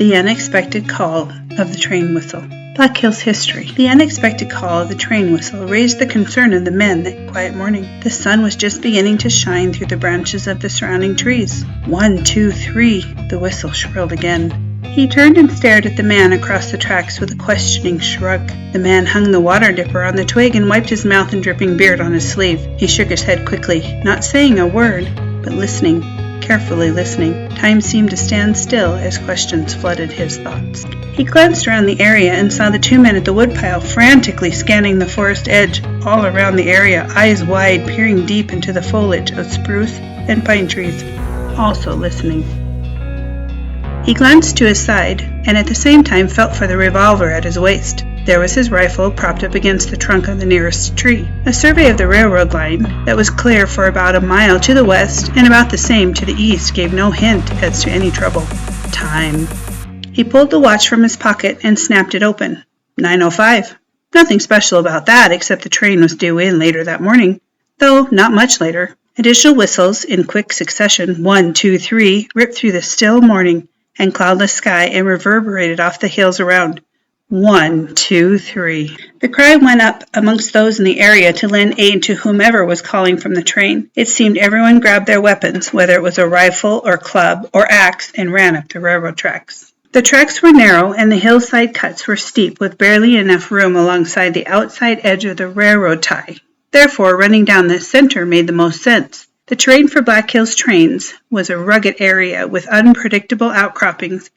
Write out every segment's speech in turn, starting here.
The unexpected call of the train whistle. Black Hills history. The unexpected call of the train whistle raised the concern of the men that quiet morning. The sun was just beginning to shine through the branches of the surrounding trees. 1, 2, 3, the whistle shrilled again. He turned and stared at the man across the tracks with a questioning shrug. The man hung the water dipper on the twig and wiped his mouth and dripping beard on his sleeve. He shook his head quickly, not saying a word, but listening. Carefully listening. Time seemed to stand still as questions flooded his thoughts. He glanced around the area and saw the two men at the woodpile frantically scanning the forest edge all around the area, eyes wide, peering deep into the foliage of spruce and pine trees, also listening. He glanced to his side and at the same time felt for the revolver at his waist. There was his rifle propped up against the trunk of the nearest tree. A survey of the railroad line that was clear for about a mile to the west and about the same to the east gave no hint as to any trouble. Time. He pulled the watch from his pocket and snapped it open. 9:05. Nothing special about that except the train was due in later that morning, though not much later. Additional whistles in quick succession, 1, 2, 3, ripped through the still morning and cloudless sky and reverberated off the hills around. 1, 2, 3. The cry went up amongst those in the area to lend aid to whomever was calling from the train. It seemed everyone grabbed their weapons, whether it was a rifle or club or axe, and ran up the railroad tracks. The tracks were narrow and the hillside cuts were steep with barely enough room alongside the outside edge of the railroad tie. Therefore, running down the center made the most sense. The terrain for Black Hills trains was a rugged area with unpredictable outcroppings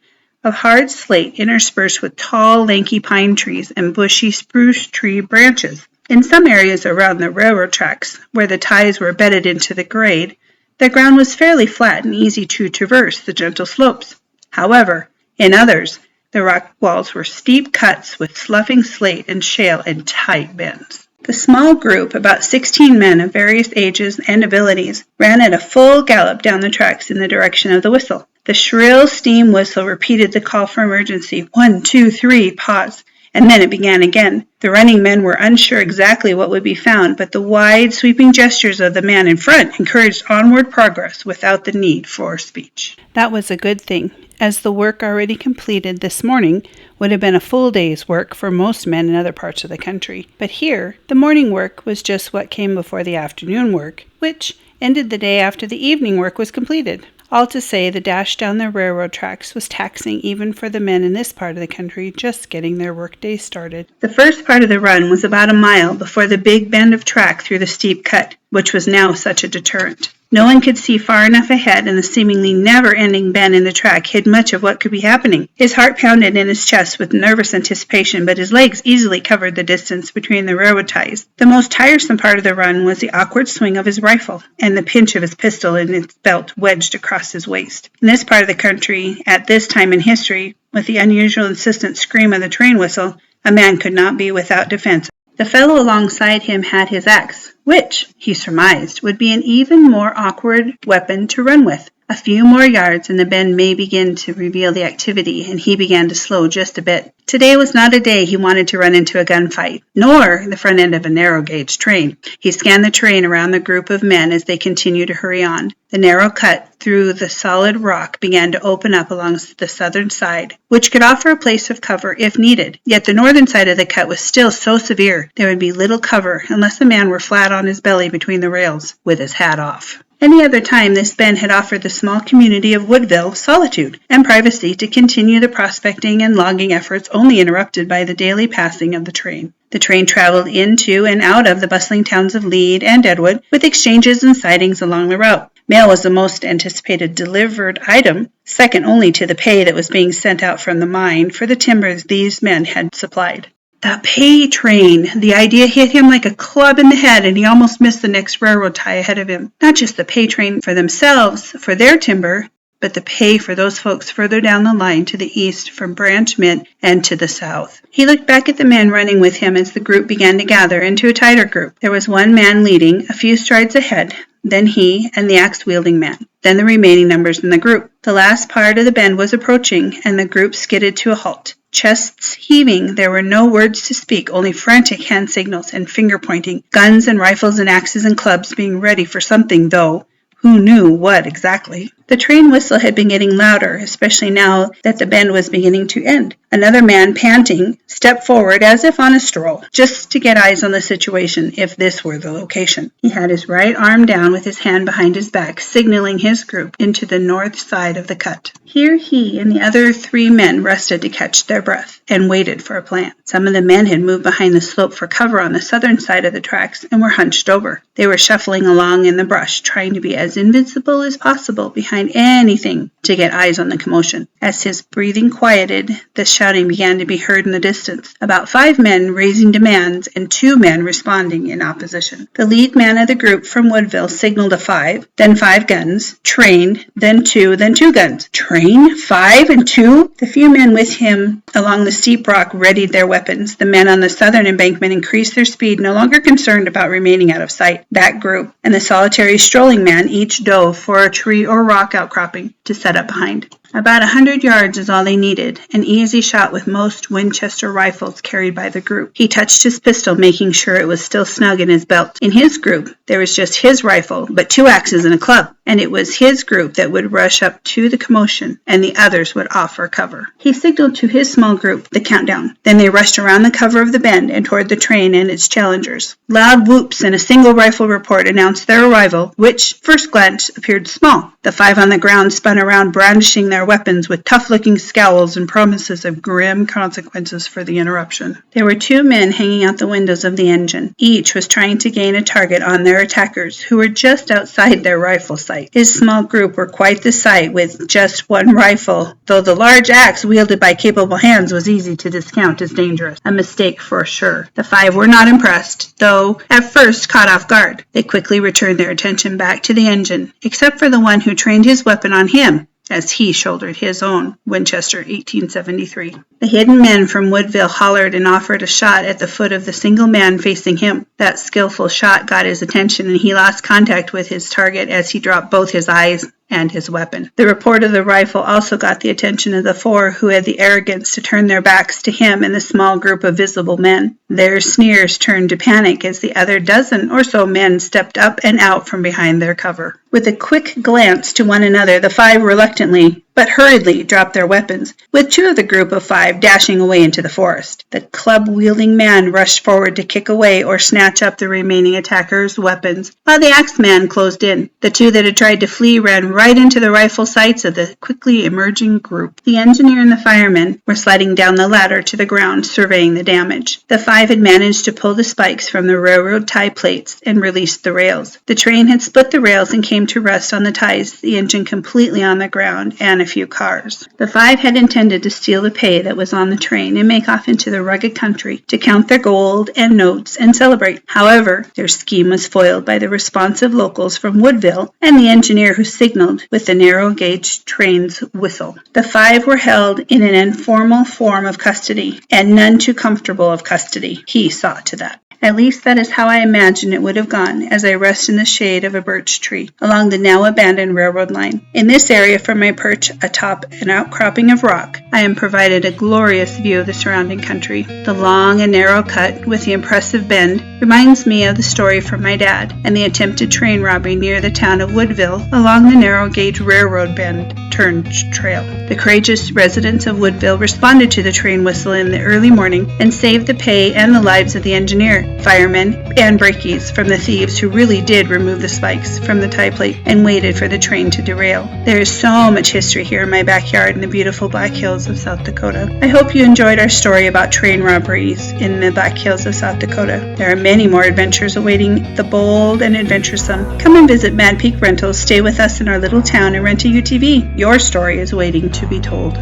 of hard slate interspersed with tall, lanky pine trees and bushy spruce tree branches. In some areas around the railroad tracks, where the ties were bedded into the grade, the ground was fairly flat and easy to traverse the gentle slopes. However, in others, the rock walls were steep cuts with sloughing slate and shale and tight bends. The small group, about 16 men of various ages and abilities, ran at a full gallop down the tracks in the direction of the whistle. The shrill steam whistle repeated the call for emergency. 1, 2, 3, pause. And then it began again. The running men were unsure exactly what would be found, but the wide, sweeping gestures of the man in front encouraged onward progress without the need for speech. That was a good thing, as the work already completed this morning would have been a full day's work for most men in other parts of the country. But here, the morning work was just what came before the afternoon work, which ended the day after the evening work was completed. All to say, the dash down the railroad tracks was taxing even for the men in this part of the country just getting their workday started. The first part of the run was about a mile before the big bend of track through the steep cut, which was now such a deterrent. No one could see far enough ahead, and the seemingly never-ending bend in the track hid much of what could be happening. His heart pounded in his chest with nervous anticipation, but his legs easily covered the distance between the railroad ties. The most tiresome part of the run was the awkward swing of his rifle and the pinch of his pistol in its belt wedged across his waist. In this part of the country, at this time in history, with the unusual insistent scream of the train whistle, a man could not be without defense. The fellow alongside him had his axe, which, he surmised, would be an even more awkward weapon to run with. A few more yards and the bend may begin to reveal the activity, and he began to slow just a bit. Today was not a day he wanted to run into a gunfight, nor the front end of a narrow-gauge train. He scanned the terrain around the group of men as they continued to hurry on. The narrow cut through the solid rock began to open up along the southern side, which could offer a place of cover if needed. Yet the northern side of the cut was still so severe there would be little cover unless the man were flat on his belly between the rails, with his hat off. Any other time, this bend had offered the small community of Woodville solitude and privacy to continue the prospecting and logging efforts only interrupted by the daily passing of the train. The train traveled into and out of the bustling towns of Lead and Deadwood, with exchanges and sidings along the route. Mail was the most anticipated delivered item, second only to the pay that was being sent out from the mine for the timbers these men had supplied. The pay train! The idea hit him like a club in the head, and he almost missed the next railroad tie ahead of him. Not just the pay train for themselves, for their timber, but the pay for those folks further down the line to the east from Branch Mint and to the south. He looked back at the men running with him as the group began to gather into a tighter group. There was one man leading, a few strides ahead, then he and the axe-wielding man, then the remaining numbers in the group. The last part of the bend was approaching, and the group skidded to a halt. Chests heaving, there were no words to speak, only frantic hand signals and finger-pointing, guns and rifles and axes and clubs being ready for something, though who knew what exactly. The train whistle had been getting louder, especially now that the bend was beginning to end. Another man, panting, stepped forward as if on a stroll, just to get eyes on the situation if this were the location. He had his right arm down with his hand behind his back, signaling his group into the north side of the cut. Here he and the other 3 men rested to catch their breath and waited for a plan. Some of the men had moved behind the slope for cover on the southern side of the tracks and were hunched over. They were shuffling along in the brush, trying to be as invisible as possible behind anything to get eyes on the commotion. As his breathing quieted, the shouting began to be heard in the distance, about 5 men raising demands and 2 men responding in opposition. The lead man of the group from Woodville signaled a 5, then 5 guns, trained, then 2 guns. Train? 5 and 2? The few men with him along the steep rock readied their weapons. The men on the southern embankment increased their speed, no longer concerned about remaining out of sight. That group and the solitary strolling man each dove for a tree or rock outcropping to set up behind. About 100 yards is all they needed, an easy shot with most Winchester rifles carried by the group. He touched his pistol, making sure it was still snug in his belt. In his group, there was just his rifle, but 2 axes and a club, and it was his group that would rush up to the commotion, and the others would offer cover. He signaled to his small group the countdown. Then they rushed around the cover of the bend and toward the train and its challengers. Loud whoops and a single rifle report announced their arrival, which, first glance, appeared small. The 5 on the ground spun around, brandishing their weapons with tough-looking scowls and promises of grim consequences for the interruption. There were 2 men hanging out the windows of the engine. Each was trying to gain a target on their attackers, who were just outside their rifle sight. His small group were quite the sight with just 1 rifle, though the large axe wielded by capable hands was easy to discount as dangerous. A mistake for sure. The 5 were not impressed, though at first caught off guard. They quickly returned their attention back to the engine, except for the one who trained his weapon on him, as he shouldered his own Winchester 1873. The hidden men from Woodville hollered and offered a shot at the foot of the single man facing him. That skillful shot got his attention, and he lost contact with his target as he dropped both his eyes and his weapon. The report of the rifle also got the attention of the 4 who had the arrogance to turn their backs to him and the small group of visible men. Their sneers turned to panic as the other dozen or so men stepped up and out from behind their cover. With a quick glance to one another, the 5 reluctantly but hurriedly dropped their weapons, with 2 of the group of 5 dashing away into the forest. The club-wielding man rushed forward to kick away or snatch up the remaining attackers' weapons, while the axe man closed in. The 2 that had tried to flee ran right into the rifle sights of the quickly emerging group. The engineer and the firemen were sliding down the ladder to the ground, surveying the damage. The 5 had managed to pull the spikes from the railroad tie plates and released the rails. The train had split the rails and came to rest on the ties, the engine completely on the ground, and a few cars. The 5 had intended to steal the pay that was on the train and make off into the rugged country to count their gold and notes and celebrate. However, their scheme was foiled by the responsive locals from Woodville and the engineer who signaled with the narrow-gauge train's whistle. The 5 were held in an informal form of custody, and none too comfortable of custody. He saw to that. At least that is how I imagine it would have gone as I rest in the shade of a birch tree along the now abandoned railroad line. In this area from my perch atop an outcropping of rock, I am provided a glorious view of the surrounding country. The long and narrow cut with the impressive bend reminds me of the story from my dad and the attempted train robbery near the town of Woodville along the narrow gauge railroad bend turned trail. The courageous residents of Woodville responded to the train whistle in the early morning and saved the pay and the lives of the engineer, firemen, and brakies from the thieves who really did remove the spikes from the tie plate and waited for the train to derail. There is so much history here in my backyard in the beautiful Black Hills of South Dakota. I hope you enjoyed our story about train robberies in the Black Hills of South Dakota. There are many more adventures awaiting the bold and adventuresome. Come and visit Mad Peak Rentals, stay with us in our little town, and rent a UTV. Your story is waiting to be told.